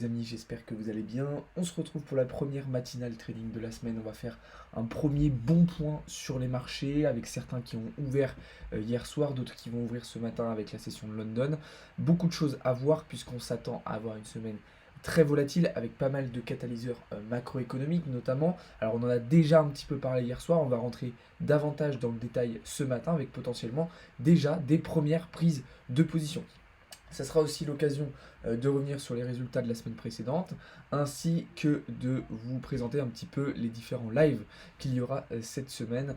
Les amis, j'espère que vous allez bien. On se retrouve pour la première matinale trading de la semaine. On va faire un premier bon point sur les marchés avec certains qui ont ouvert hier soir, d'autres qui vont ouvrir ce matin avec la session de London. Beaucoup de choses à voir puisqu'on s'attend à avoir une semaine très volatile avec pas mal de catalyseurs macroéconomiques notamment. Alors on en a déjà un petit peu parlé hier soir, on va rentrer davantage dans le détail ce matin avec potentiellement déjà des premières prises de position. Ça sera aussi l'occasion de revenir sur les résultats de la semaine précédente, ainsi que de vous présenter un petit peu les différents lives qu'il y aura cette semaine,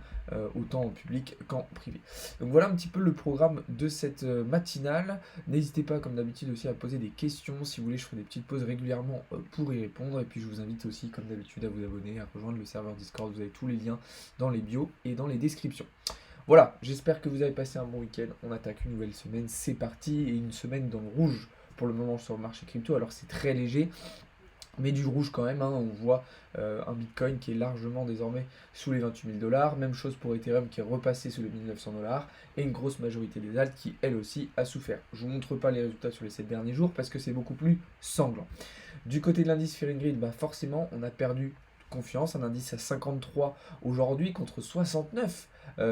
autant en public qu'en privé. Donc voilà un petit peu le programme de cette matinale. N'hésitez pas, comme d'habitude, aussi à poser des questions. Si vous voulez, je ferai des petites pauses régulièrement pour y répondre. Et puis je vous invite aussi, comme d'habitude, à vous abonner, à rejoindre le serveur Discord. Vous avez tous les liens dans les bios et dans les descriptions. Voilà, j'espère que vous avez passé un bon week-end. On attaque une nouvelle semaine, c'est parti. Et une semaine dans le rouge pour le moment sur le marché crypto. Alors c'est très léger, mais du rouge quand même. On voit un Bitcoin qui est largement désormais sous les 28 000 dollars. Même chose pour Ethereum qui est repassé sous les 1900 dollars. Et une grosse majorité des alts qui, elle aussi, a souffert. Je ne vous montre pas les résultats sur les 7 derniers jours parce que c'est beaucoup plus sanglant. Du côté de l'indice Fear and Greed, forcément, on a perdu confiance. Un indice à 53 aujourd'hui contre 69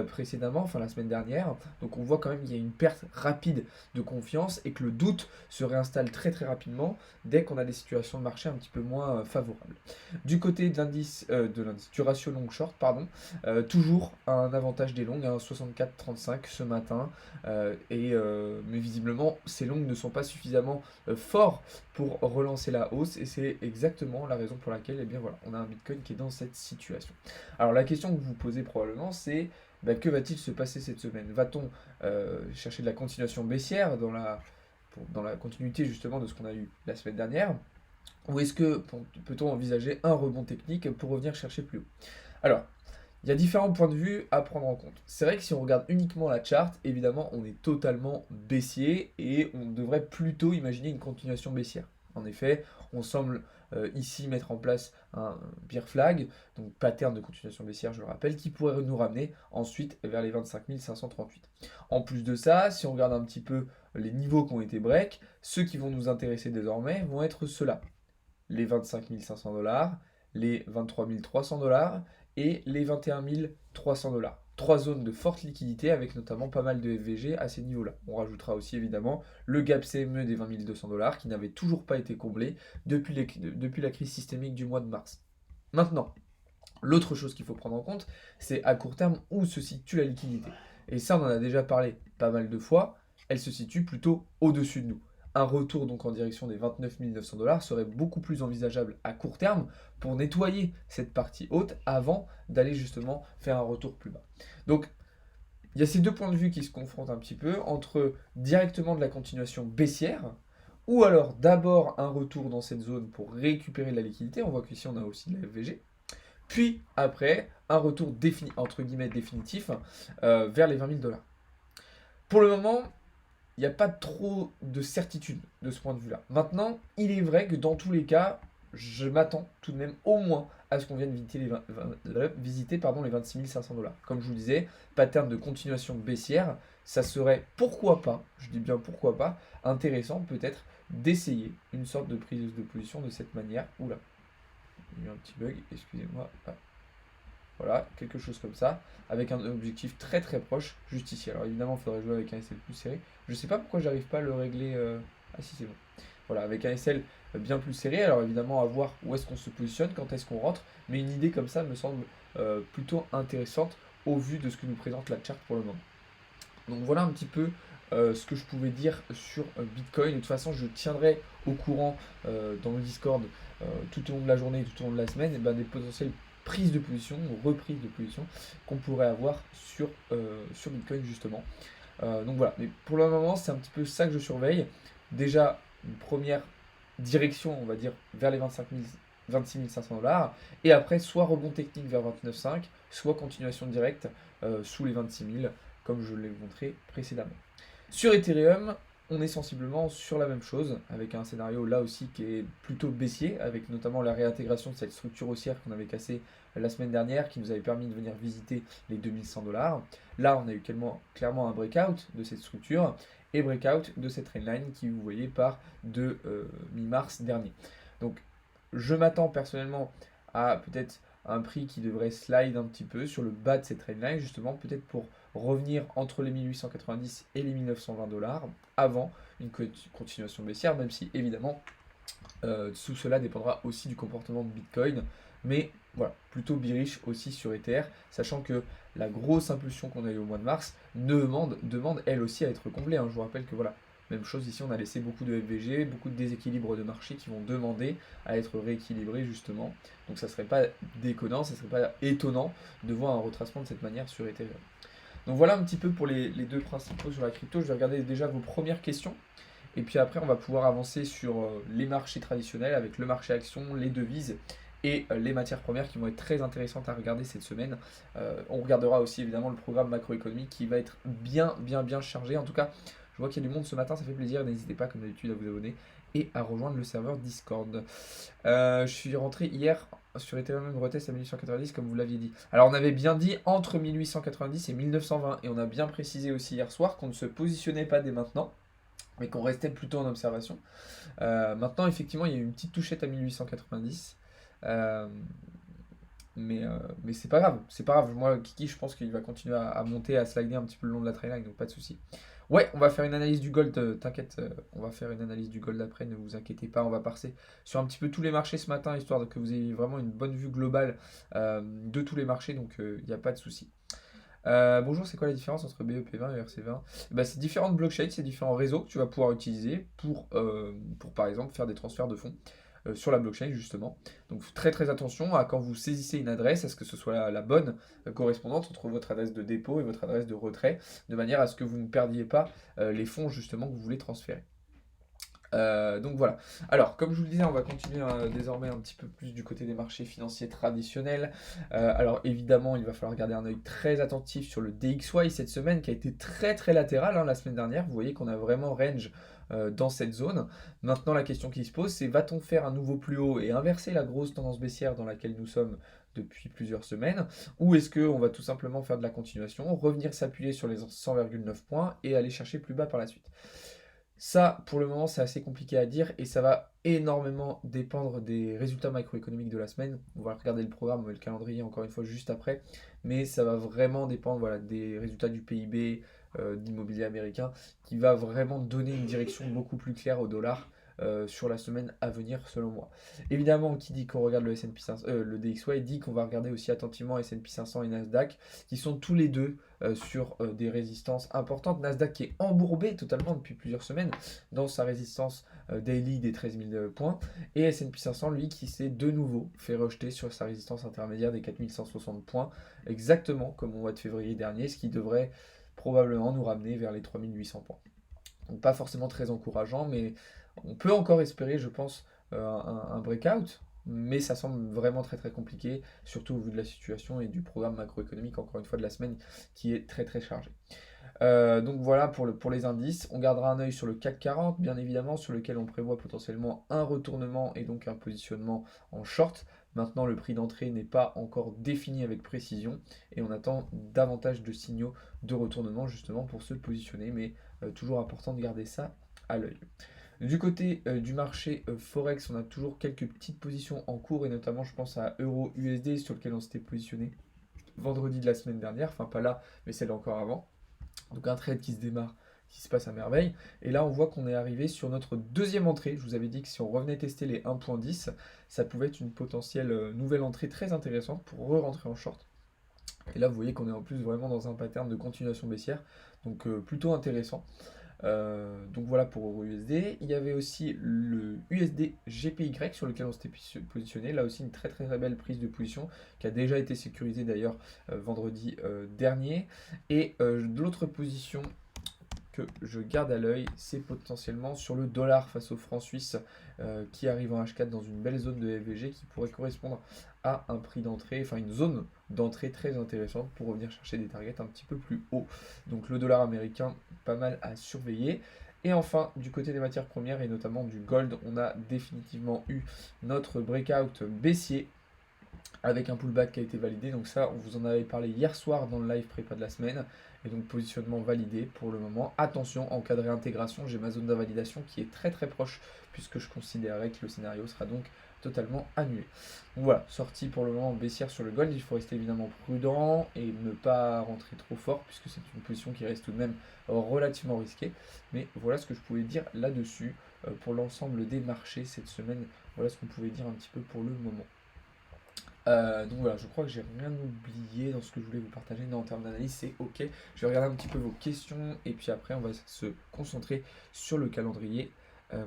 précédemment, enfin la semaine dernière. Donc on voit quand même qu'il y a une perte rapide de confiance et que le doute se réinstalle très très rapidement dès qu'on a des situations de marché un petit peu moins favorables. Du côté de l'indice, du ratio long short, pardon, toujours un avantage des longues, 64,35 ce matin. Mais visiblement, ces longues ne sont pas suffisamment forts pour relancer la hausse et c'est exactement la raison pour laquelle voilà, on a un Bitcoin qui est dans cette situation. Alors la question que vous vous posez probablement c'est que va-t-il se passer cette semaine? Va-t-on chercher de la continuation baissière dans la continuité justement de ce qu'on a eu la semaine dernière? Ou est-ce que peut-on envisager un rebond technique pour revenir chercher plus haut? Alors, il y a différents points de vue à prendre en compte. C'est vrai que si on regarde uniquement la charte, évidemment, on est totalement baissier et on devrait plutôt imaginer une continuation baissière. En effet, on semble ici mettre en place un bear flag, donc pattern de continuation baissière, je le rappelle, qui pourrait nous ramener ensuite vers les 25 538. En plus de ça, si on regarde un petit peu les niveaux qui ont été break, ceux qui vont nous intéresser désormais vont être ceux-là. Les 25 500 dollars, les 23 300 dollars et les 21 300 dollars. Trois zones de forte liquidité avec notamment pas mal de FVG à ces niveaux-là. On rajoutera aussi évidemment le gap CME des 20 200 dollars qui n'avait toujours pas été comblé depuis la crise systémique du mois de mars. Maintenant, l'autre chose qu'il faut prendre en compte, c'est à court terme où se situe la liquidité. Et ça, on en a déjà parlé pas mal de fois, elle se situe plutôt au-dessus de nous. Un retour donc en direction des 29 900 dollars serait beaucoup plus envisageable à court terme pour nettoyer cette partie haute avant d'aller justement faire un retour plus bas. Donc il y a ces deux points de vue qui se confrontent un petit peu entre directement de la continuation baissière ou alors d'abord un retour dans cette zone pour récupérer de la liquidité. On voit qu'ici on a aussi de la FVG. Puis après, un retour entre guillemets définitif vers les 20 000 dollars. Pour le moment, il n'y a pas trop de certitude de ce point de vue-là. Maintenant, il est vrai que dans tous les cas, je m'attends tout de même au moins à ce qu'on vienne visiter les 26 500 dollars. Comme je vous disais, pattern de continuation baissière, ça serait pourquoi pas, je dis bien pourquoi pas, intéressant peut-être d'essayer une sorte de prise de position de cette manière. Oula, il y a eu un petit bug, excusez-moi. Ah. Voilà, quelque chose comme ça, avec un objectif très très proche, juste ici. Alors évidemment, il faudrait jouer avec un SL plus serré. Je ne sais pas pourquoi j'arrive pas à le régler. Ah si, c'est bon. Voilà, avec un SL bien plus serré. Alors évidemment, à voir où est-ce qu'on se positionne, quand est-ce qu'on rentre. Mais une idée comme ça me semble plutôt intéressante au vu de ce que nous présente la charte pour le moment. Donc voilà un petit peu ce que je pouvais dire sur Bitcoin. De toute façon, je tiendrai au courant dans le Discord tout au long de la journée et tout au long de la semaine des potentielles prises de position ou reprises de position qu'on pourrait avoir sur Bitcoin justement. Donc voilà, mais pour le moment, c'est un petit peu ça que je surveille. Déjà, une première direction, on va dire, vers les 26 500 dollars. Et après, soit rebond technique vers 29,5, soit continuation directe sous les 26 000 comme je l'ai montré précédemment. Sur Ethereum, on est sensiblement sur la même chose, avec un scénario là aussi qui est plutôt baissier, avec notamment la réintégration de cette structure haussière qu'on avait cassée la semaine dernière, qui nous avait permis de venir visiter les 2100 dollars. Là, on a eu clairement un breakout de cette structure, et breakout de cette trendline qui, vous voyez, part de mi-mars dernier. Donc je m'attends personnellement à peut-être un prix qui devrait slide un petit peu sur le bas de cette trendline, justement peut-être pour revenir entre les 1890 et les 1920 dollars avant une continuation baissière, même si évidemment tout cela dépendra aussi du comportement de Bitcoin. Mais voilà, plutôt bearish aussi sur Ether, sachant que la grosse impulsion qu'on a eu au mois de mars demande elle aussi à être comblée, hein. Je vous rappelle que voilà, même chose ici, on a laissé beaucoup de FVG, beaucoup de déséquilibres de marché qui vont demander à être rééquilibrés justement. Donc ça ne serait pas déconnant, ça ne serait pas étonnant de voir un retracement de cette manière sur Ethereum. Donc voilà un petit peu pour les deux principaux sur la crypto. Je vais regarder déjà vos premières questions. Et puis après, on va pouvoir avancer sur les marchés traditionnels avec le marché action, les devises et les matières premières qui vont être très intéressantes à regarder cette semaine. On regardera aussi évidemment le programme macroéconomique qui va être bien chargé. En tout cas, je vois qu'il y a du monde ce matin, ça fait plaisir. N'hésitez pas comme d'habitude à vous abonner et à rejoindre le serveur Discord. Je suis rentré hier sur Ethereum retest à 1890 comme vous l'aviez dit. Alors on avait bien dit entre 1890 et 1920 et on a bien précisé aussi hier soir qu'on ne se positionnait pas dès maintenant mais qu'on restait plutôt en observation. Maintenant, effectivement, il y a eu une petite touchette à 1890. Euh, mais c'est pas grave, c'est pas grave. Moi, Kiki, je pense qu'il va continuer à monter, à slider un petit peu le long de la trailline, donc pas de souci. Ouais, on va faire une analyse du gold, t'inquiète, on va faire une analyse du gold après, ne vous inquiétez pas, on va passer sur un petit peu tous les marchés ce matin, histoire que vous ayez vraiment une bonne vue globale de tous les marchés, donc il n'y a pas de souci. Bonjour, c'est quoi la différence entre BEP20 et ERC20? C'est différentes blockchains, c'est différents réseaux que tu vas pouvoir utiliser pour par exemple faire des transferts de fonds sur la blockchain justement. Donc très attention à quand vous saisissez une adresse, à ce que ce soit la bonne correspondante entre votre adresse de dépôt et votre adresse de retrait, de manière à ce que vous ne perdiez pas les fonds justement que vous voulez transférer. Donc voilà. Alors, comme je vous le disais, on va continuer désormais un petit peu plus du côté des marchés financiers traditionnels. Alors évidemment, il va falloir garder un œil très attentif sur le DXY cette semaine qui a été très latéral hein, la semaine dernière. Vous voyez qu'on a vraiment range dans cette zone. Maintenant, la question qui se pose, c'est va-t-on faire un nouveau plus haut et inverser la grosse tendance baissière dans laquelle nous sommes depuis plusieurs semaines, ou est-ce qu'on va tout simplement faire de la continuation, revenir s'appuyer sur les 100,9 points et aller chercher plus bas par la suite? Ça, pour le moment, c'est assez compliqué à dire et ça va énormément dépendre des résultats macroéconomiques de la semaine. On va regarder le programme, le calendrier encore une fois juste après, mais ça va vraiment dépendre voilà, des résultats du PIB, d'immobilier américain, qui va vraiment donner une direction beaucoup plus claire au dollar sur la semaine à venir selon moi. Évidemment, qui dit qu'on regarde le S&P 500, le DXY dit qu'on va regarder aussi attentivement S&P 500 et Nasdaq, qui sont tous les deux sur des résistances importantes. Nasdaq qui est embourbé totalement depuis plusieurs semaines dans sa résistance daily des 13 000 points, et S&P 500 lui qui s'est de nouveau fait rejeter sur sa résistance intermédiaire des 4160 points, exactement comme au mois de février dernier, ce qui devrait probablement nous ramener vers les 3800 points. Donc pas forcément très encourageant, mais on peut encore espérer, je pense, un breakout, mais ça semble vraiment très compliqué, surtout au vu de la situation et du programme macroéconomique, encore une fois, de la semaine, qui est très chargé. Donc voilà pour les indices. On gardera un œil sur le CAC 40, bien évidemment, sur lequel on prévoit potentiellement un retournement et donc un positionnement en short. Maintenant, le prix d'entrée n'est pas encore défini avec précision et on attend davantage de signaux de retournement justement pour se positionner, mais toujours important de garder ça à l'œil. Du côté du marché Forex, on a toujours quelques petites positions en cours et notamment je pense à Euro USD sur lequel on s'était positionné vendredi de la semaine dernière, enfin pas là, mais celle encore avant. Donc un trade qui se démarre, qui se passe à merveille. Et là, on voit qu'on est arrivé sur notre deuxième entrée. Je vous avais dit que si on revenait tester les 1.10, ça pouvait être une potentielle nouvelle entrée très intéressante pour re-rentrer en short. Et là, vous voyez qu'on est en plus vraiment dans un pattern de continuation baissière, donc plutôt intéressant. Donc voilà pour EURUSD. Il y avait aussi le USD GPY sur lequel on s'était positionné. Là aussi une très belle prise de position qui a déjà été sécurisée d'ailleurs vendredi dernier. Et l'autre position que je garde à l'œil, c'est potentiellement sur le dollar face au franc suisse qui arrive en H4 dans une belle zone de FVG qui pourrait correspondre à un prix d'entrée, enfin une zone d'entrée très intéressante pour revenir chercher des targets un petit peu plus haut. Donc le dollar américain, pas mal à surveiller. Et enfin, du côté des matières premières et notamment du gold, on a définitivement eu notre breakout baissier avec un pullback qui a été validé. Donc ça, on vous en avait parlé hier soir dans le live prépa de la semaine. Et donc positionnement validé pour le moment. Attention, en cas de réintégration, j'ai ma zone d'invalidation qui est très très proche puisque je considérais que le scénario sera donc totalement annulé. Donc voilà, sortie pour le moment baissière sur le gold, il faut rester évidemment prudent et ne pas rentrer trop fort puisque c'est une position qui reste tout de même relativement risquée. Mais voilà ce que je pouvais dire là-dessus pour l'ensemble des marchés cette semaine. Voilà ce qu'on pouvait dire un petit peu pour le moment. Donc voilà, je crois que j'ai rien oublié dans ce que je voulais vous partager. Non, en termes d'analyse, c'est ok. Je vais regarder un petit peu vos questions et puis après, on va se concentrer sur le calendrier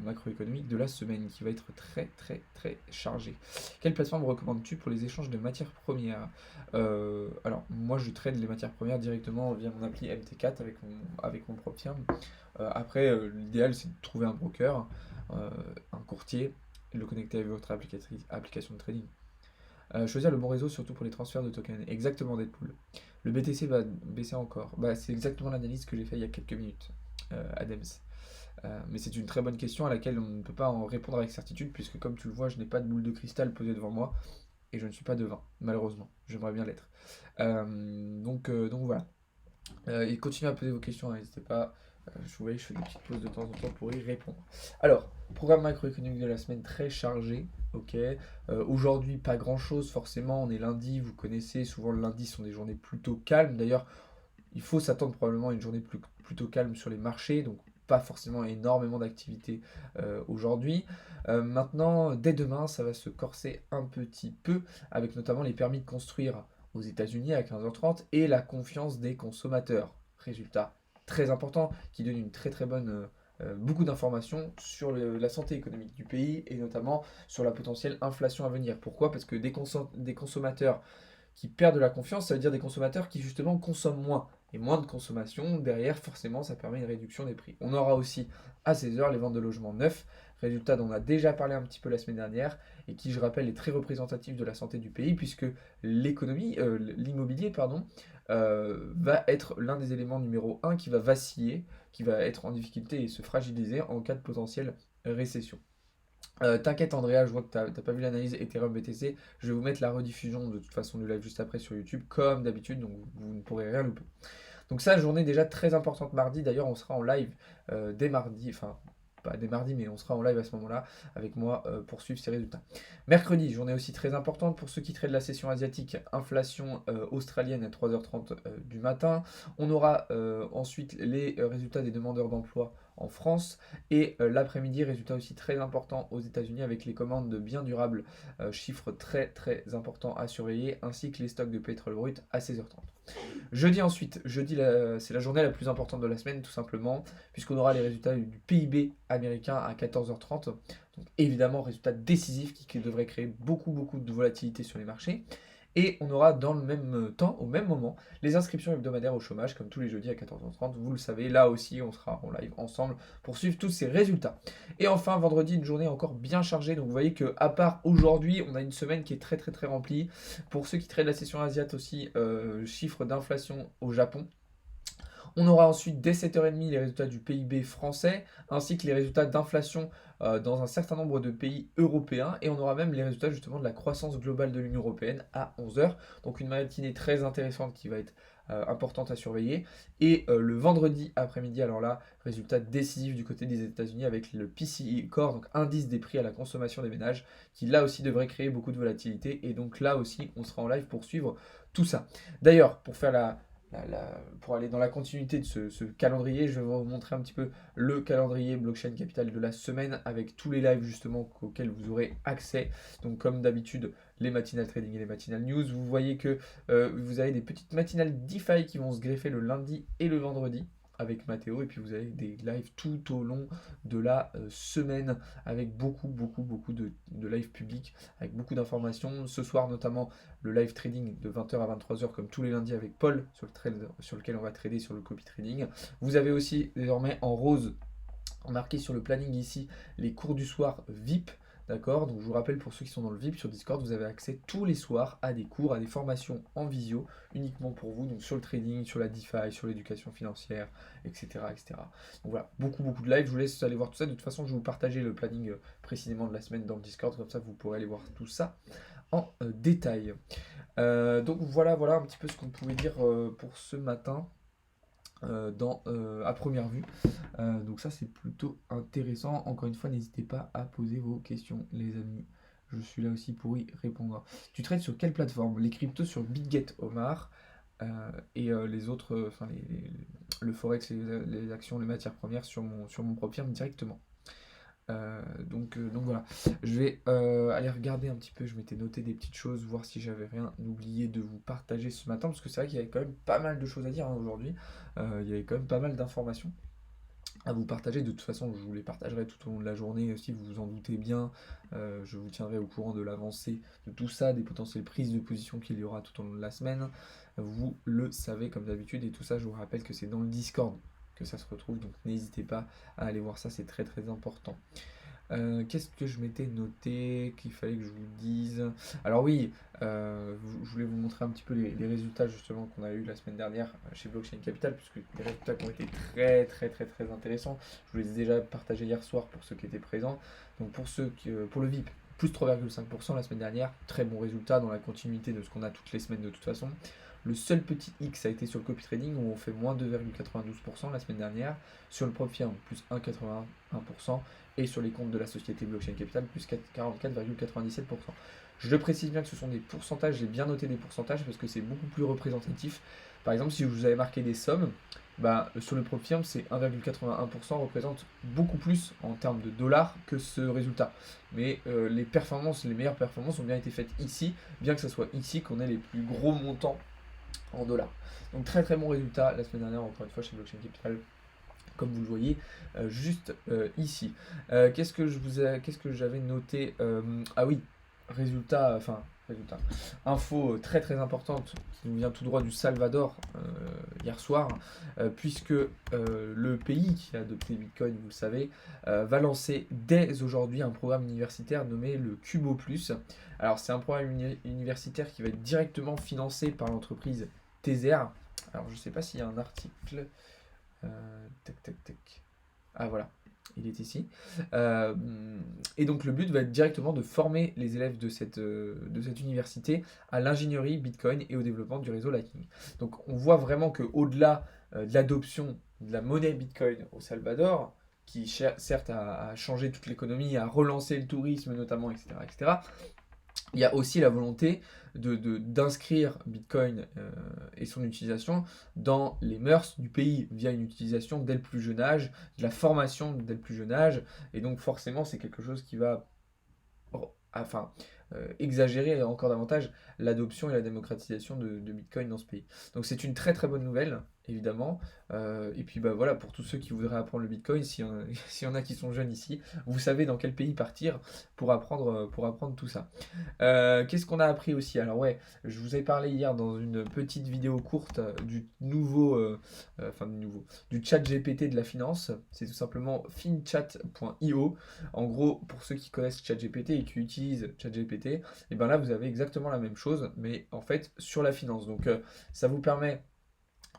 macroéconomique de la semaine qui va être très très très chargé. Quelle plateforme recommandes-tu pour les échanges de matières premières? Alors, moi, je trade les matières premières directement via mon appli MT4 avec mon propre firme. Après, l'idéal, c'est de trouver un broker, un courtier, et de le connecter avec votre application de trading. Choisir le bon réseau, surtout pour les transferts de tokens. Exactement, Deadpool. Le BTC va baisser encore. Bah, c'est exactement l'analyse que j'ai fait il y a quelques minutes, Adams. Mais c'est une très bonne question à laquelle on ne peut pas en répondre avec certitude, puisque comme tu le vois, je n'ai pas de boule de cristal posée devant moi, et je ne suis pas devin, malheureusement. J'aimerais bien l'être. Donc voilà. Et continuez à poser vos questions, hein, n'hésitez pas. Je vous voyez, je fais des petites pauses de temps en temps pour y répondre. Alors, programme macroéconomique de la semaine très chargé. Ok. Aujourd'hui, pas grand chose forcément. On est lundi, vous connaissez. Souvent, le lundi sont des journées plutôt calmes. D'ailleurs, il faut s'attendre probablement à une journée plutôt calme sur les marchés. Donc, pas forcément énormément d'activité aujourd'hui. Maintenant, dès demain, ça va se corser un petit peu avec notamment les permis de construire aux États-Unis à 15h30 et la confiance des consommateurs. Résultat très important qui donne une très très bonne beaucoup d'informations sur la santé économique du pays et notamment sur la potentielle inflation à venir. Pourquoi? Parce que des consommateurs qui perdent de la confiance, ça veut dire des consommateurs qui justement consomment moins. Et moins de consommation, derrière, forcément, ça permet une réduction des prix. On aura aussi à 16h les ventes de logements neufs, résultat dont on a déjà parlé un petit peu la semaine dernière, et qui, je rappelle, est très représentatif de la santé du pays, puisque l'immobilier, pardon, va être l'un des éléments numéro un qui va vaciller, qui va être en difficulté et se fragiliser en cas de potentielle récession. T'inquiète Andrea, je vois que t'as pas vu l'analyse Ethereum BTC. Je vais vous mettre la rediffusion de toute façon du live juste après sur YouTube, comme d'habitude, donc vous ne pourrez rien louper. Donc ça, journée déjà très importante mardi. D'ailleurs, on sera en live dès mardi, enfin pas dès mardi, mais on sera en live à ce moment-là avec moi pour suivre ces résultats. Mercredi, journée aussi très importante pour ceux qui traitent la session asiatique, inflation australienne à 3h30 du matin. On aura ensuite les résultats des demandeurs d'emploi en France et l'après-midi, résultat aussi très important aux États-Unis avec les commandes de biens durables, chiffre très très important à surveiller, ainsi que les stocks de pétrole brut à 16h30. Jeudi ensuite, c'est la journée la plus importante de la semaine tout simplement, puisqu'on aura les résultats du PIB américain à 14h30. Donc évidemment, résultat décisif qui devrait créer beaucoup beaucoup de volatilité sur les marchés. Et on aura dans le même temps, au même moment, les inscriptions hebdomadaires au chômage, comme tous les jeudis à 14h30. Vous le savez, là aussi, on sera en live ensemble pour suivre tous ces résultats. Et enfin, vendredi, une journée encore bien chargée. Donc vous voyez que à part aujourd'hui, on a une semaine qui est très très très remplie. Pour ceux qui traitent la session asiate aussi, chiffre d'inflation au Japon. On aura ensuite dès 7h30 les résultats du PIB français, ainsi que les résultats d'inflation dans un certain nombre de pays européens, et on aura même les résultats justement de la croissance globale de l'Union européenne à 11h. Donc une matinée très intéressante qui va être importante à surveiller. Et le vendredi après-midi, alors là, résultat décisif du côté des États-Unis avec le PCE Core, donc indice des prix à la consommation des ménages, qui là aussi devrait créer beaucoup de volatilité. Et donc là aussi, on sera en live pour suivre tout ça. D'ailleurs, pour faire pour aller dans la continuité de ce calendrier, je vais vous montrer un petit peu le calendrier Blockchain Capital de la semaine avec tous les lives justement auxquels vous aurez accès. Donc comme d'habitude, les matinales trading et les matinales news. Vous voyez que vous avez des petites matinales DeFi qui vont se greffer le lundi et le vendredi avec Mathéo, et puis vous avez des lives tout au long de la semaine avec beaucoup de lives publics avec beaucoup d'informations. Ce soir notamment le live trading de 20h à 23h comme tous les lundis avec Paul sur lequel on va trader sur le copy trading. Vous avez aussi désormais en rose marqué sur le planning ici les cours du soir VIP. D'accord, donc je vous rappelle pour ceux qui sont dans le VIP sur Discord, vous avez accès tous les soirs à des cours, à des formations en visio, uniquement pour vous, donc sur le trading, sur la DeFi, sur l'éducation financière, etc., etc. Donc voilà, beaucoup de live, je vous laisse aller voir tout ça. De toute façon, je vais vous partager le planning précisément de la semaine dans le Discord, comme ça vous pourrez aller voir tout ça en détail. Donc voilà un petit peu ce qu'on pouvait dire pour ce matin. à première vue. Donc ça c'est plutôt intéressant. Encore une fois, n'hésitez pas à poser vos questions, les amis. Je suis là aussi pour y répondre. Tu trades sur quelle plateforme? Les cryptos sur BitGet, Omar, et les autres, le forex, les actions, les matières premières sur mon propre firme directement. Donc voilà, je vais aller regarder un petit peu, je m'étais noté des petites choses, voir si j'avais rien oublié de vous partager ce matin, parce que c'est vrai qu'il y avait quand même pas mal de choses à dire hein, aujourd'hui. Il y avait quand même pas mal d'informations à vous partager. De toute façon, je vous les partagerai tout au long de la journée, si vous vous en doutez bien. Je vous tiendrai au courant de l'avancée de tout ça, des potentielles prises de position qu'il y aura tout au long de la semaine. Vous le savez comme d'habitude, et tout ça, je vous rappelle que c'est dans le Discord que ça se retrouve, donc n'hésitez pas à aller voir ça, c'est très très important. Qu'est-ce que je m'étais noté qu'il fallait que je vous dise? Alors oui, je voulais vous montrer un petit peu les résultats justement qu'on a eu la semaine dernière chez Blockchain Capital, puisque des résultats qui ont été très très très très intéressants. Je vous les ai déjà partagés hier soir pour ceux qui étaient présents. Donc pour le VIP, plus 3,5% la semaine dernière, très bon résultat dans la continuité de ce qu'on a toutes les semaines de toute façon. Le seul petit X a été sur le copy trading où on fait moins 2,92% la semaine dernière. Sur le prop firm, plus 1,81%. Et sur les comptes de la société Blockchain Capital, plus 44,97%. Je le précise bien que ce sont des pourcentages, j'ai bien noté des pourcentages parce que c'est beaucoup plus représentatif. Par exemple, si je vous avais marqué des sommes, sur le prop firm, c'est 1,81% représente beaucoup plus en termes de dollars que ce résultat. Mais les meilleures performances ont bien été faites ici, bien que ce soit ici qu'on ait les plus gros montants en dollars. Donc très très bon résultat la semaine dernière, encore une fois, chez Blockchain Capital, comme vous le voyez juste ici. Qu'est-ce que j'avais noté? Ah oui, résultat, info très très importante qui nous vient tout droit du Salvador hier soir, puisque le pays qui a adopté Bitcoin, vous le savez, va lancer dès aujourd'hui un programme universitaire nommé le Cubo Plus. Alors c'est un programme universitaire qui va être directement financé par l'entreprise Tether. Alors je ne sais pas s'il y a un article. Tac, tac, tac. Ah voilà, il est ici. Et donc le but va être directement de former les élèves de cette université à l'ingénierie Bitcoin et au développement du réseau Lightning. Donc on voit vraiment qu'au-delà de l'adoption de la monnaie Bitcoin au Salvador, qui certes a changé toute l'économie, a relancé le tourisme notamment, etc., il y a aussi la volonté d'inscrire Bitcoin et son utilisation dans les mœurs du pays via une utilisation dès le plus jeune âge, de la formation dès le plus jeune âge. Et donc forcément, c'est quelque chose qui va exagérer encore davantage l'adoption et la démocratisation de Bitcoin dans ce pays. Donc c'est une très très bonne nouvelle, évidemment. Et puis voilà, pour tous ceux qui voudraient apprendre le Bitcoin, s'il y en a qui sont jeunes ici, vous savez dans quel pays partir pour apprendre tout ça. Qu'est-ce qu'on a appris aussi? Alors ouais, je vous ai parlé hier dans une petite vidéo courte du chat GPT de la finance. C'est tout simplement finchat.io. En gros, pour ceux qui connaissent ChatGPT et qui utilisent ChatGPT, et bien là vous avez exactement la même chose, mais en fait sur la finance. Donc ça vous permet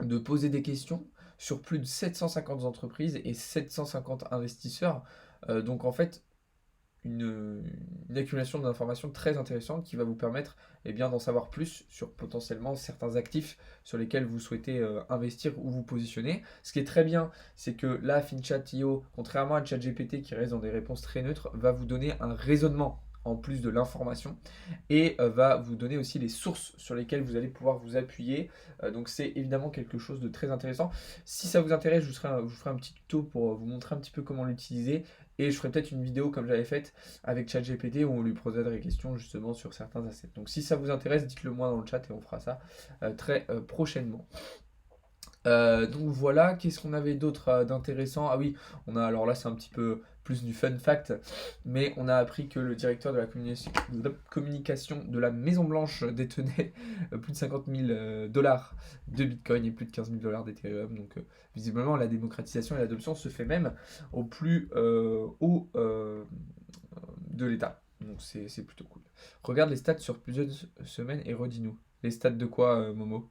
de poser des questions sur plus de 750 entreprises et 750 investisseurs. Donc en fait, une accumulation d'informations très intéressante qui va vous permettre d'en savoir plus sur potentiellement certains actifs sur lesquels vous souhaitez investir ou vous positionner. Ce qui est très bien, c'est que là, FinChat.io, contrairement à ChatGPT qui reste dans des réponses très neutres, va vous donner un raisonnement en plus de l'information et va vous donner aussi les sources sur lesquelles vous allez pouvoir vous appuyer. Donc c'est évidemment quelque chose de très intéressant. Si ça vous intéresse, je vous ferai un petit tuto pour vous montrer un petit peu comment l'utiliser. Et je ferai peut-être une vidéo comme j'avais faite avec ChatGPT où on lui poserait des questions justement sur certains assets. Donc si ça vous intéresse, dites-le moi dans le chat et on fera ça très prochainement. Donc voilà, qu'est-ce qu'on avait d'autre d'intéressant? Ah oui, alors là c'est un petit peu plus du fun fact, mais on a appris que le directeur de la communication de la Maison Blanche détenait plus de 50 000 dollars de Bitcoin et plus de 15 000 dollars d'Ethereum. Donc visiblement la démocratisation et l'adoption se fait même au plus haut de l'État. Donc c'est plutôt cool. Regarde les stats sur plusieurs semaines et redis-nous. Les stats de quoi, Momo?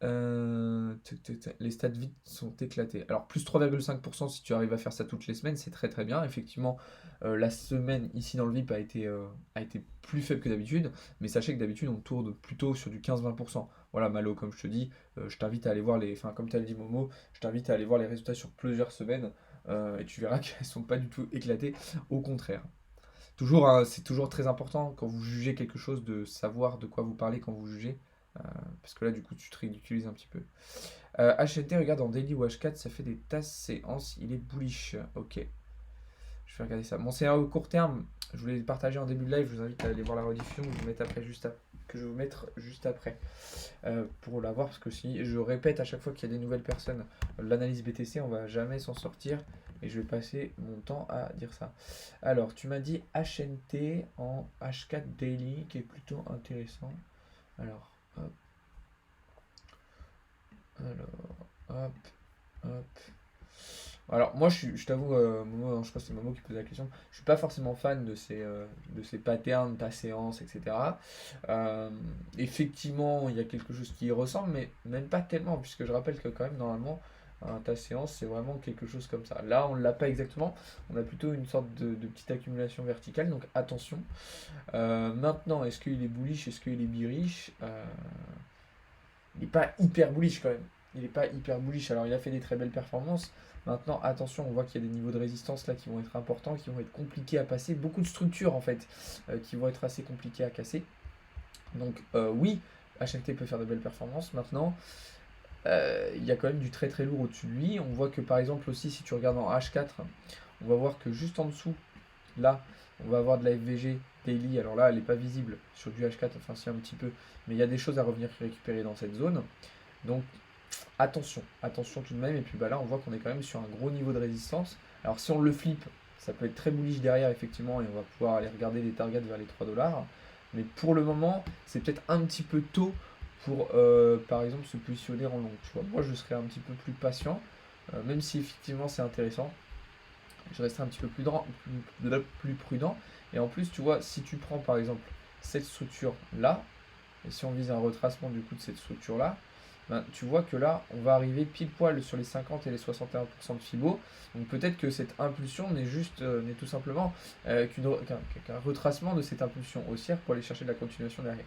Les stats vite sont éclatés. Alors, plus 3,5% si tu arrives à faire ça toutes les semaines, c'est très très bien. Effectivement, la semaine ici dans le VIP a été plus faible que d'habitude, mais sachez que d'habitude on tourne plutôt sur du 15-20%. Voilà, Malo, comme je te dis, je t'invite à aller voir enfin, comme tu as dit Momo, je t'invite à aller voir les résultats sur plusieurs semaines et tu verras qu'elles sont pas du tout éclatées. Au contraire. Toujours, hein, c'est toujours très important quand vous jugez quelque chose de savoir de quoi vous parlez quand vous jugez. euh, Parce que là, du coup, tu te ridiculises un petit peu. HNT, regarde en daily ou H4, ça fait des tasses séances. Il est bullish. Ok, je vais regarder ça. Mon scénario court terme, je voulais le partager en début de live. Je vous invite à aller voir la rediffusion que je vais vous mettre après, que je vais vous mettre juste après pour la voir. Parce que si je répète à chaque fois qu'il y a des nouvelles personnes, l'analyse BTC, on va jamais s'en sortir. Et je vais passer mon temps à dire ça. Alors, tu m'as dit HNT en H4 Daily, qui est plutôt intéressant. Alors, hop, hop, hop. Alors, moi, je t'avoue, Momo, je crois que c'est Momo qui posait la question. Je suis pas forcément fan de ces patterns, ta séance, etc. Euh, Effectivement, il y a quelque chose qui y ressemble, mais même pas tellement, puisque je rappelle que quand même, normalement, ta séance, c'est vraiment quelque chose comme ça. Là, on ne l'a pas exactement. On a plutôt une sorte de petite accumulation verticale, donc attention. Maintenant, est-ce qu'il est bullish, est-ce qu'il est bearish il n'est pas hyper bullish quand même. Il n'est pas hyper bullish. Alors, il a fait des très belles performances. Maintenant, attention, on voit qu'il y a des niveaux de résistance là qui vont être importants, qui vont être compliqués à passer. Beaucoup de structures en fait qui vont être assez compliquées à casser. Donc, oui, HNT peut faire de belles performances. Maintenant, il y a quand même du très très lourd au-dessus de lui. On voit que par exemple aussi, si tu regardes en H4, on va voir que juste en dessous, là, on va avoir de la FVG daily. Alors là, elle n'est pas visible sur du H4, enfin si un petit peu, mais il y a des choses à revenir récupérer dans cette zone. Donc attention, attention tout de même. Et puis bah là, on voit qu'on est quand même sur un gros niveau de résistance. Alors si on le flip, ça peut être très bullish derrière, effectivement, et on va pouvoir aller regarder des targets vers les 3 $. Mais pour le moment, c'est peut-être un petit peu tôt pour, par exemple, se positionner en long. Tu vois, moi, je serais un petit peu plus patient, même si effectivement c'est intéressant. Je resterai un petit peu plus prudent. Et en plus, tu vois, si tu prends par exemple cette structure-là, et si on vise un retracement du coup de cette structure-là, ben, tu vois que là, on va arriver pile poil sur les 50 et les 61% de Fibo. Donc peut-être que cette impulsion n'est tout simplement qu'un retracement de cette impulsion haussière pour aller chercher de la continuation derrière.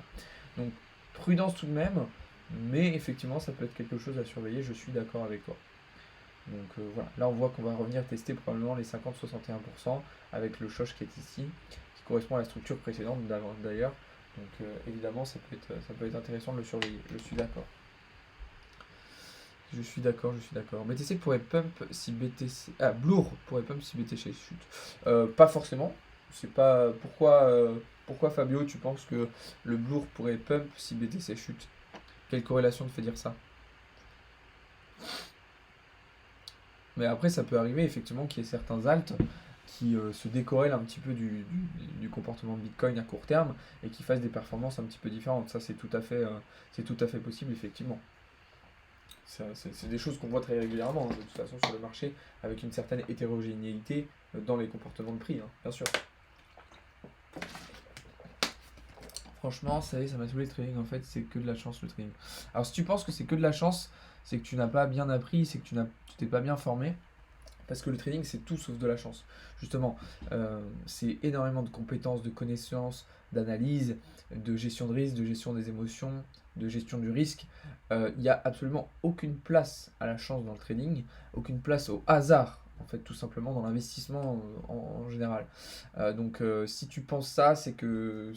Donc prudence tout de même, mais effectivement, ça peut être quelque chose à surveiller, je suis d'accord avec toi. Donc voilà, là on voit qu'on va revenir tester probablement les 50-61% avec le choc qui est ici, qui correspond à la structure précédente d'ailleurs. Donc évidemment ça peut être intéressant de le surveiller, je suis d'accord. Je suis d'accord, je suis d'accord. BTC pourrait pump si BTC... Ah, Bloor pourrait pump si BTC chute. Pas forcément. C'est pas... Pourquoi Fabio, tu penses que le Bloor pourrait pump si BTC chute? Quelle corrélation te fait dire ça? Mais après, ça peut arriver effectivement qu'il y ait certains alts qui se décorrèlent un petit peu du comportement de Bitcoin à court terme et qui fassent des performances un petit peu différentes. Ça, c'est tout à fait possible, effectivement. C'est des choses qu'on voit très régulièrement, hein, de toute façon, sur le marché, avec une certaine hétérogénéité dans les comportements de prix, hein, bien sûr. Franchement, ça y est, ça m'a saoulé le trading. En fait, c'est que de la chance le trading. Alors, si tu penses que c'est que de la chance, c'est que tu n'as pas bien appris, c'est que tu t'es pas bien formé. Parce que le trading, c'est tout sauf de la chance. Justement, c'est énormément de compétences, de connaissances, d'analyse, de gestion de risque, de gestion des émotions, de gestion du risque. Il n'y a absolument aucune place à la chance dans le trading, aucune place au hasard, en fait, tout simplement dans l'investissement en général. Si tu penses ça, c'est que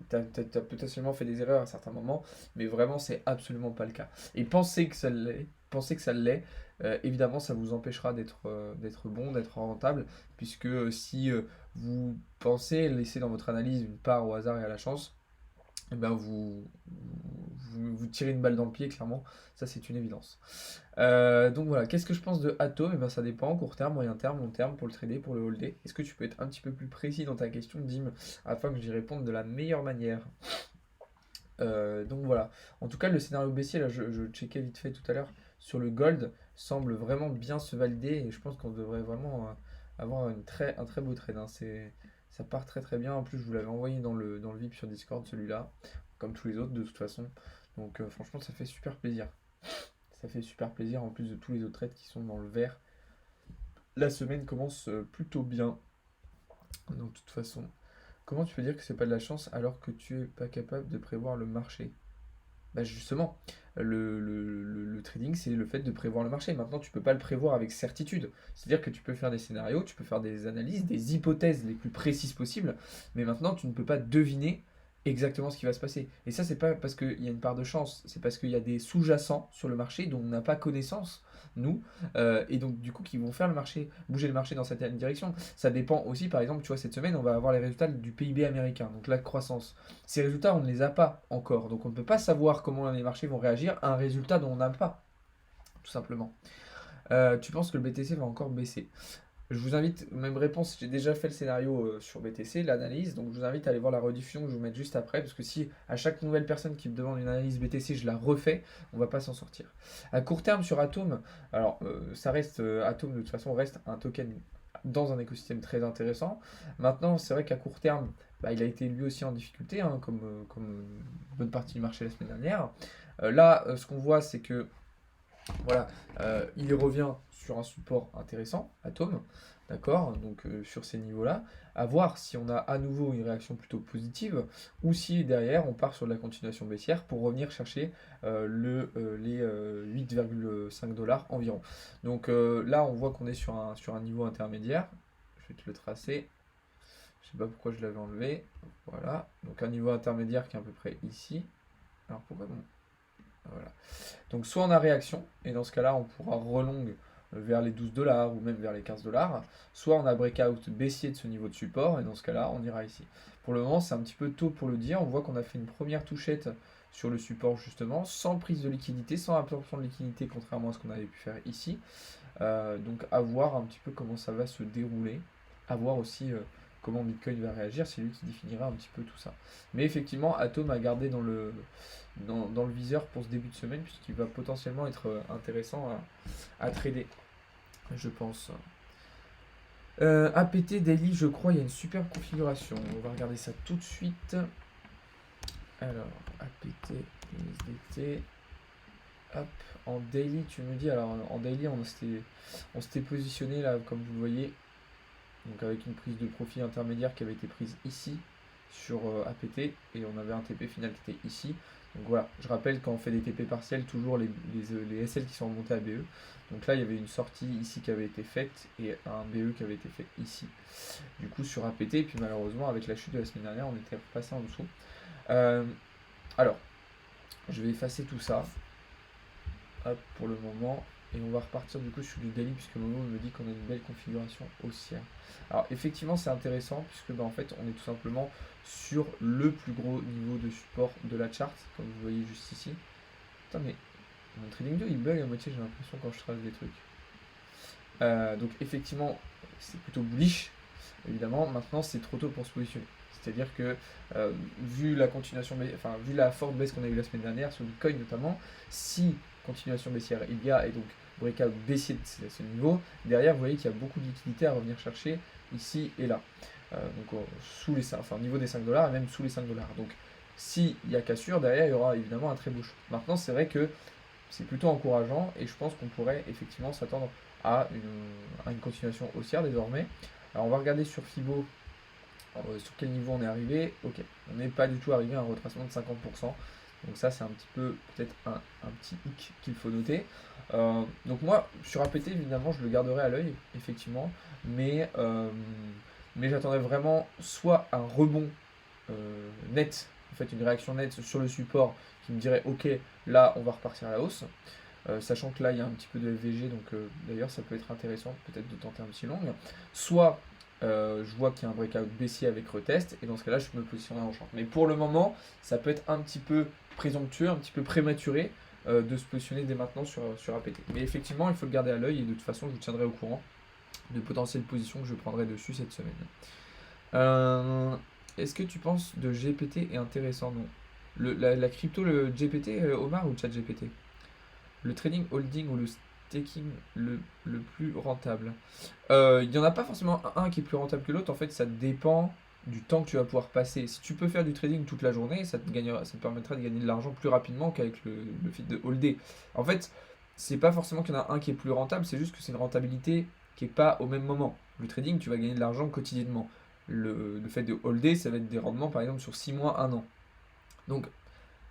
tu as potentiellement fait des erreurs à certains moments, mais vraiment, c'est absolument pas le cas. Et penser que ça l'est, évidemment, ça vous empêchera d'être bon, d'être rentable, puisque si vous pensez laisser dans votre analyse une part au hasard et à la chance, eh ben vous tirez une balle dans le pied, clairement, ça c'est une évidence. Donc voilà, qu'est-ce que je pense de Atom? Eh ben, ça dépend, court terme, moyen terme, long terme, pour le trader, pour le holder. Est-ce que tu peux être un petit peu plus précis dans ta question, Dim, afin que j'y réponde de la meilleure manière? Donc voilà. En tout cas, le scénario baissier, là, je checkais vite fait tout à l'heure, sur le gold, semble vraiment bien se valider et je pense qu'on devrait vraiment avoir un très beau trade, hein. Ça part très très bien. En plus, je vous l'avais envoyé dans le VIP sur Discord, celui-là, comme tous les autres de toute façon. Donc franchement, ça fait super plaisir. Ça fait super plaisir en plus de tous les autres trades qui sont dans le vert. La semaine commence plutôt bien. Donc de toute façon, comment tu peux dire que c'est pas de la chance alors que tu es pas capable de prévoir le marché? Bah justement, le trading, c'est le fait de prévoir le marché. Maintenant, tu peux pas le prévoir avec certitude. C'est-à-dire que tu peux faire des scénarios, tu peux faire des analyses, des hypothèses les plus précises possibles, mais maintenant, tu ne peux pas deviner exactement ce qui va se passer. Et ça, c'est pas parce qu'il y a une part de chance, c'est parce qu'il y a des sous-jacents sur le marché dont on n'a pas connaissance, nous, et donc du coup, qui vont faire le marché, bouger le marché dans cette direction. Ça dépend aussi, par exemple, tu vois, cette semaine, on va avoir les résultats du PIB américain, donc la croissance. Ces résultats, on ne les a pas encore. Donc on ne peut pas savoir comment les marchés vont réagir à un résultat dont on n'a pas, tout simplement. Tu penses que le BTC va encore baisser? Je vous invite, même réponse, j'ai déjà fait le scénario sur BTC, l'analyse, donc je vous invite à aller voir la rediffusion que je vais vous mettre juste après, parce que si à chaque nouvelle personne qui me demande une analyse BTC, je la refais, on va pas s'en sortir. À court terme sur Atom, alors ça reste, Atom de toute façon reste un token dans un écosystème très intéressant. Maintenant, c'est vrai qu'à court terme, bah, il a été lui aussi en difficulté, hein, comme une bonne partie du marché la semaine dernière. Là, ce qu'on voit, c'est que voilà, il revient sur un support intéressant, Atom, d'accord, donc sur ces niveaux-là, à voir si on a à nouveau une réaction plutôt positive ou si derrière on part sur de la continuation baissière pour revenir chercher les 8,5 dollars environ. Donc là, on voit qu'on est sur un niveau intermédiaire. Je vais te le tracer. Je sais pas pourquoi je l'avais enlevé. Voilà, donc un niveau intermédiaire qui est à peu près ici. Alors pourquoi bon, voilà. Donc soit on a réaction, et dans ce cas-là, on pourra relong vers les 12 dollars ou même vers les 15 dollars, soit on a breakout baissier de ce niveau de support, et dans ce cas-là, on ira ici. Pour le moment, c'est un petit peu tôt pour le dire. On voit qu'on a fait une première touchette sur le support justement, sans prise de liquidité, sans absorption de liquidité, contrairement à ce qu'on avait pu faire ici. Donc à voir un petit peu comment ça va se dérouler, à voir aussi comment Bitcoin va réagir, c'est lui qui définira un petit peu tout ça. Mais effectivement, Atom a gardé dans le viseur pour ce début de semaine, puisqu'il va potentiellement être intéressant à trader, je pense. APT Daily, je crois, il y a une superbe configuration. On va regarder ça tout de suite. Alors, APT, USDT. Hop, en daily, tu me dis, alors en daily, on s'était positionné là, comme vous le voyez, donc avec une prise de profit intermédiaire qui avait été prise ici sur APT, et on avait un TP final qui était ici. Donc voilà, je rappelle quand on fait des TP partiels, toujours les SL qui sont remontés à BE. Donc là, il y avait une sortie ici qui avait été faite et un BE qui avait été fait ici, du coup sur APT, et puis malheureusement, avec la chute de la semaine dernière, on était repassé en dessous. Alors, je vais effacer tout ça. Hop, pour le moment, et on va repartir du coup sur du daily puisque Momo me dit qu'on a une belle configuration haussière. Alors effectivement c'est intéressant puisque en fait on est tout simplement sur le plus gros niveau de support de la chart, comme vous voyez juste ici. Putain mais mon trading 2 il bug à moitié, j'ai l'impression, quand je trace des trucs. Donc effectivement c'est plutôt bullish, évidemment. Maintenant c'est trop tôt pour se positionner. C'est-à-dire que vu la continuation, enfin vu la forte baisse qu'on a eu la semaine dernière sur Bitcoin notamment, si continuation baissière il y a, et donc breakout baissier de ce niveau, derrière vous voyez qu'il y a beaucoup de liquidités à revenir chercher ici et là. Donc sous les 5, enfin au niveau des 5 dollars et même sous les 5 dollars. Donc s'il y a cassure, derrière il y aura évidemment un très beau shoot. Maintenant c'est vrai que c'est plutôt encourageant et je pense qu'on pourrait effectivement s'attendre à une continuation haussière désormais. Alors on va regarder sur Fibo sur quel niveau on est arrivé. Ok, on n'est pas du tout arrivé à un retracement de 50%. Donc ça c'est un petit peu peut-être un petit hic qu'il faut noter. Donc moi sur APT évidemment je le garderai à l'œil effectivement, mais j'attendais vraiment soit un rebond net, en fait une réaction nette sur le support qui me dirait ok là on va repartir à la hausse. Sachant que là il y a un petit peu de FVG, donc d'ailleurs ça peut être intéressant peut-être de tenter un petit long. Soit je vois qu'il y a un breakout baissier avec retest, et dans ce cas là je me positionnerai en short. Mais pour le moment ça peut être un petit peu présomptueux, un petit peu prématuré de se positionner dès maintenant sur APT. Mais effectivement il faut le garder à l'œil, et de toute façon je vous tiendrai au courant de potentielles positions que je prendrai dessus cette semaine. Est-ce que tu penses de GPT est intéressant? Non. La crypto, le GPT, Omar, ou ChatGPT? Le trading holding ou le staking le plus rentable? Il n'y en a pas forcément un qui est plus rentable que l'autre. En fait, ça dépend du temps que tu vas pouvoir passer. Si tu peux faire du trading toute la journée, ça te permettra de gagner de l'argent plus rapidement qu'avec le fait de holder. En fait, c'est pas forcément qu'il y en a un qui est plus rentable, c'est juste que c'est une rentabilité qui est pas au même moment. Le trading, tu vas gagner de l'argent quotidiennement. Le fait de holder, ça va être des rendements par exemple sur 6 mois, 1 an. Donc,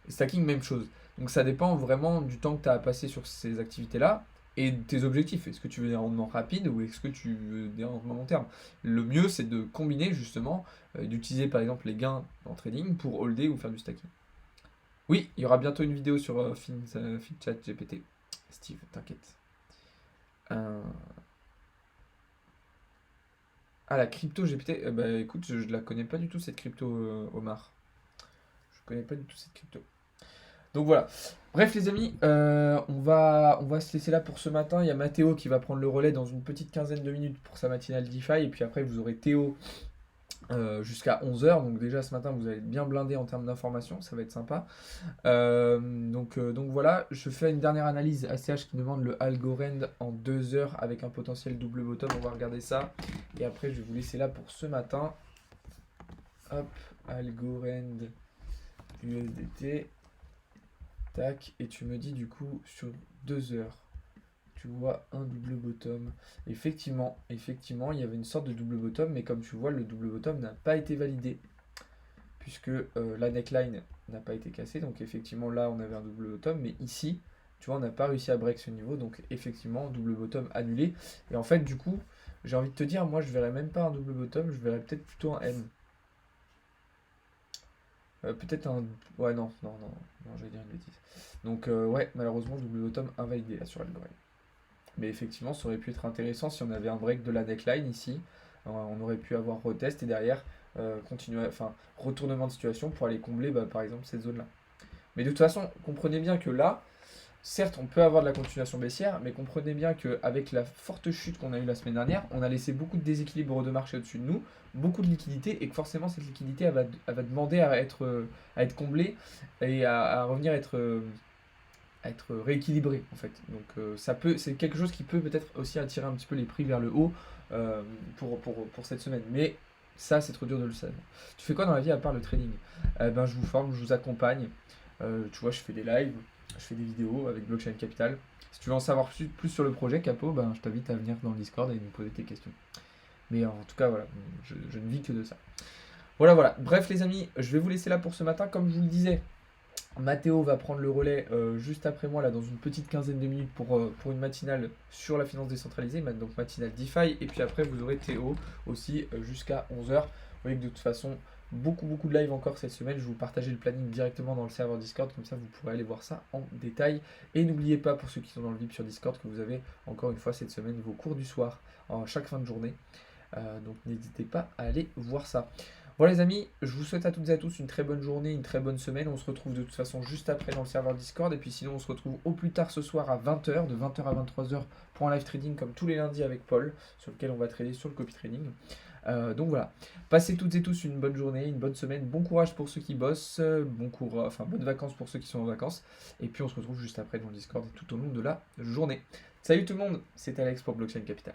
stacking, même chose. Donc ça dépend vraiment du temps que tu as à passer sur ces activités-là et de tes objectifs. Est-ce que tu veux des rendements rapides ou est-ce que tu veux des rendements long terme? Le mieux, c'est de combiner justement, d'utiliser par exemple les gains en trading pour holder ou faire du stacking. Oui, il y aura bientôt une vidéo sur FinChat GPT. Steve, t'inquiète. Ah, la crypto GPT, bah écoute, je la connais pas du tout cette crypto, Omar. Je connais pas du tout cette crypto. Donc voilà. Bref les amis, on va se laisser là pour ce matin. Il y a Mathéo qui va prendre le relais dans une petite quinzaine de minutes pour sa matinale DeFi. Et puis après vous aurez Théo jusqu'à 11 h. Donc déjà ce matin vous allez être bien blindé en termes d'informations, ça va être sympa. Donc voilà, je fais une dernière analyse ACH qui demande le Algorand en 2 heures avec un potentiel double bottom. On va regarder ça. Et après je vais vous laisser là pour ce matin. Hop, Algorand USDT. Tac, et tu me dis du coup sur 2 heures, tu vois un double bottom. Effectivement, il y avait une sorte de double bottom, mais comme tu vois, le double bottom n'a pas été validé, puisque la neckline n'a pas été cassée. Donc effectivement, là, on avait un double bottom, mais ici, tu vois, on n'a pas réussi à break ce niveau. Donc effectivement, double bottom annulé. Et en fait, du coup, j'ai envie de te dire, moi, je verrais même pas un double bottom, je verrais peut-être plutôt un M. Peut-être un. Ouais, non, j'allais dire une bêtise. Donc, ouais, malheureusement, double bottom invalidé là sur Algorand. Mais effectivement, ça aurait pu être intéressant si on avait un break de la neckline ici. On aurait pu avoir retest et derrière, continuer, enfin, retournement de situation pour aller combler, bah, par exemple, cette zone-là. Mais de toute façon, comprenez bien que là, certes, on peut avoir de la continuation baissière, mais comprenez bien qu'avec la forte chute qu'on a eue la semaine dernière, on a laissé beaucoup de déséquilibre de marché au-dessus de nous, beaucoup de liquidité, et que forcément cette liquidité, elle va demander à être comblée et à revenir à être rééquilibrée en fait. Donc c'est quelque chose qui peut peut-être aussi attirer un petit peu les prix vers le haut pour cette semaine. Mais ça, c'est trop dur de le savoir. Tu fais quoi dans la vie à part le trading? Ben, je vous forme, je vous accompagne. Tu vois, je fais des lives, je fais des vidéos avec Blockchain Capital. Si tu veux en savoir plus sur le projet Capo, ben, je t'invite à venir dans le Discord et me poser tes questions. Mais en tout cas, voilà, je ne vis que de ça. Voilà. Bref, les amis, je vais vous laisser là pour ce matin. Comme je vous le disais, Mathéo va prendre le relais juste après moi, là, dans une petite quinzaine de minutes pour une matinale sur la finance décentralisée, donc matinale DeFi. Et puis après, vous aurez Théo aussi jusqu'à 11 h. Vous voyez que de toute façon, beaucoup de live encore cette semaine. Je vais vous partager le planning directement dans le serveur Discord, comme ça vous pourrez aller voir ça en détail. Et n'oubliez pas, pour ceux qui sont dans le VIP sur Discord, que vous avez encore une fois cette semaine vos cours du soir en chaque fin de journée. Donc n'hésitez pas à aller voir ça. Voilà les amis, je vous souhaite à toutes et à tous une très bonne journée, une très bonne semaine. On se retrouve de toute façon juste après dans le serveur Discord. Et puis sinon on se retrouve au plus tard ce soir à 20 h, de 20 h à 23 h pour un live trading comme tous les lundis avec Paul, sur lequel on va trader sur le copy trading. Donc voilà, passez toutes et tous une bonne journée, une bonne semaine, bon courage pour ceux qui bossent, bonnes vacances pour ceux qui sont en vacances. Et puis on se retrouve juste après dans le Discord et tout au long de la journée. Salut tout le monde, c'est Alex pour Blockchain Capital.